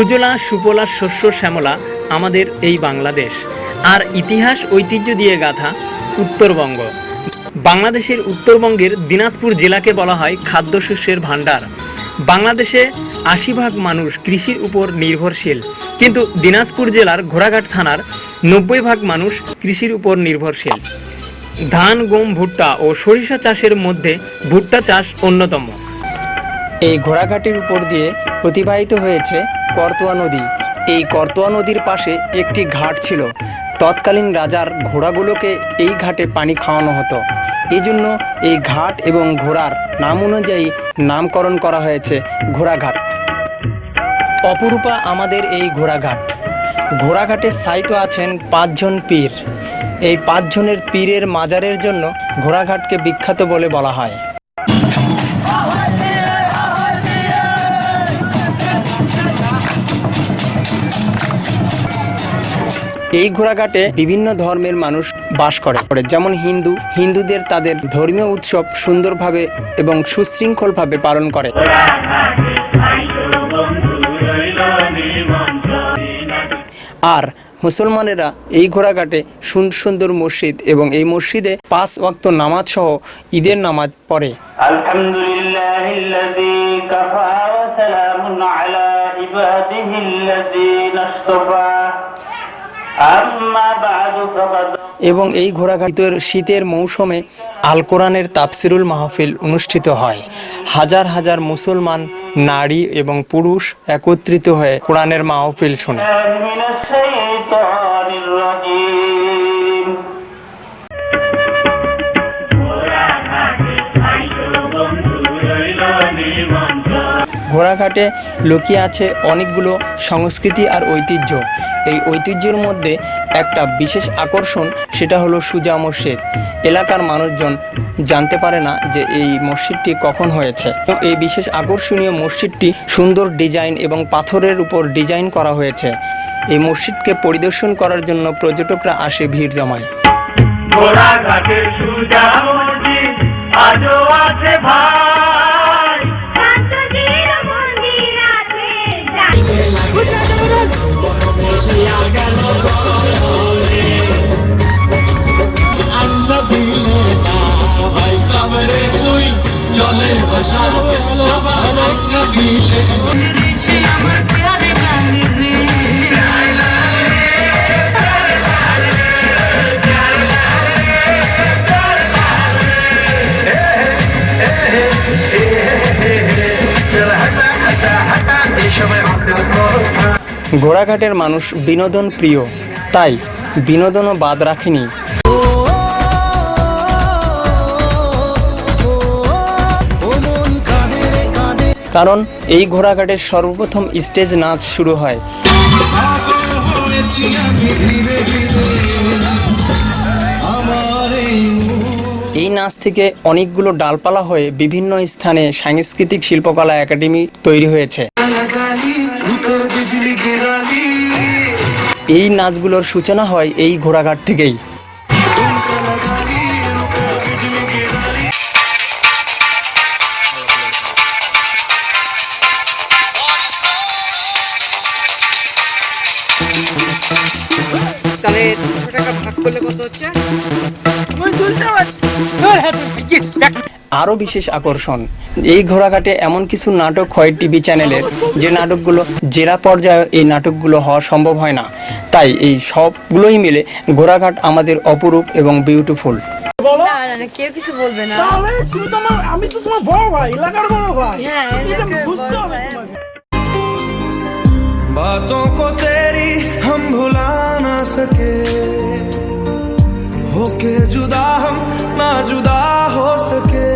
সুজলা সুফলা শস্য শ্যামলা আমাদের এই বাংলাদেশ, আর ইতিহাস ঐতিহ্য দিয়ে গাঁথা উত্তরবঙ্গ। বাংলাদেশের উত্তরবঙ্গের দিনাজপুর জেলাকে বলা হয় খাদ্যশস্যের ভাণ্ডার। বাংলাদেশে ৮০% মানুষ কৃষির উপর নির্ভরশীল, কিন্তু দিনাজপুর জেলার ঘোড়াঘাট থানার ৯০% মানুষ কৃষির উপর নির্ভরশীল। ধান, গম, ভুট্টা ও সরিষা চাষের মধ্যে ভুট্টা চাষ অন্যতম। এই ঘোড়াঘাটের উপর দিয়ে প্রতিবাহিত হয়েছে করতোয়া নদী। এই করতোয়া নদীর পাশে একটি ঘাট ছিল। তৎকালীন রাজার ঘোড়াগুলোকে এই ঘাটে পানি খাওয়ানো হতো। এই জন্য এই ঘাট এবং ঘোড়ার নাম অনুযায়ী নামকরণ করা হয়েছে ঘোড়াঘাট। অপরূপা আমাদের এই ঘোড়াঘাট। ঘোড়াঘাটে স্থায়িত আছেন ৫ জন পীর। এই ৫ জনের পীরের মাজারের জন্য ঘোড়াঘাটকে বিখ্যাত বলে বলা হয়। এই ঘোড়াঘাটে বিভিন্ন ধর্মের মানুষ বাস করে, যেমন হিন্দুদের তাদের ধর্মীয় উৎসব সুন্দরভাবে এবং সুশৃঙ্খলভাবে পালন করে। আর মুসলমানেরা এই ঘোড়াঘাটে সুন্দর সুন্দর মসজিদ এবং এই মসজিদে ৫ ওয়াক্ত নামাজ সহ ঈদের নামাজ পড়ে। আলহামদুলিল্লাহিল্লাযী কাফা ওয়া সালামুন আলা ইবাদিহিল্লাযীনা ইসতাফা। এবং এই ঘোড়াঘাটের শীতের মৌসুমে আল কোরআনের তাফসিরুল মাহফিল অনুষ্ঠিত হয়। হাজার হাজার মুসলমান নারী এবং পুরুষ একত্রিত হয়ে কোরআনের মাহফিল শুনে। ঘোড়াঘাটে লুকিয়ে আছে অনেকগুলো সংস্কৃতি আর ঐতিহ্য। এই ঐতিহ্যের মধ্যে একটা বিশেষ আকর্ষণ, সেটা হলো সুজা মসজিদ। এলাকার মানুষজন জানতে পারে না যে এই মসজিদটি কখন হয়েছে। এই বিশেষ আকর্ষণীয় মসজিদটি সুন্দর ডিজাইন এবং পাথরের উপর ডিজাইন করা হয়েছে। এই মসজিদকে পরিদর্শন করার জন্য পর্যটকরা আসে ভিড় জমায়। ঘোড়াঘাটের সুজা মসজিদ আজও আছে ভাই। ঘোড়াঘাটের মানুষ বিনোদন প্রিয়, তাই বিনোদনও বাদ রাখেনি। কারণ এই ঘোড়াঘাটের সর্বপ্রথম স্টেজ নাচ শুরু হয়। এই নাচ থেকে অনেকগুলো ডালপালা হয়ে বিভিন্ন স্থানে সাংস্কৃতিক শিল্পকলা একাডেমি তৈরি হয়েছে। এই নাচগুলোর সূচনা হয় এই ঘোড়াঘাট থেকেই। তাহলে 200 টাকা ভাগ করলে কত হচ্ছে? আরও বিশেষ আকর্ষণ, এই ঘোড়াঘাটে এমন কিছু নাটক হয় টিভি চ্যানেলের, যে নাটকগুলো জেলা পর্যায়ে এই নাটকগুলো হওয়া সম্ভব হয় না। তাই এই সবগুলোই মিলে ঘোড়াঘাট আমাদের অপরূপ এবং বিউটিফুল। কেউ কিছু বলবে না। আমি তো তোমার বড় ভাই, এলাকার বড় ভাই। বুঝতে হবে তোমাকে। बातों को तेरी हम भुला ना सके, होके जुदा हम ना जुदा हो सके।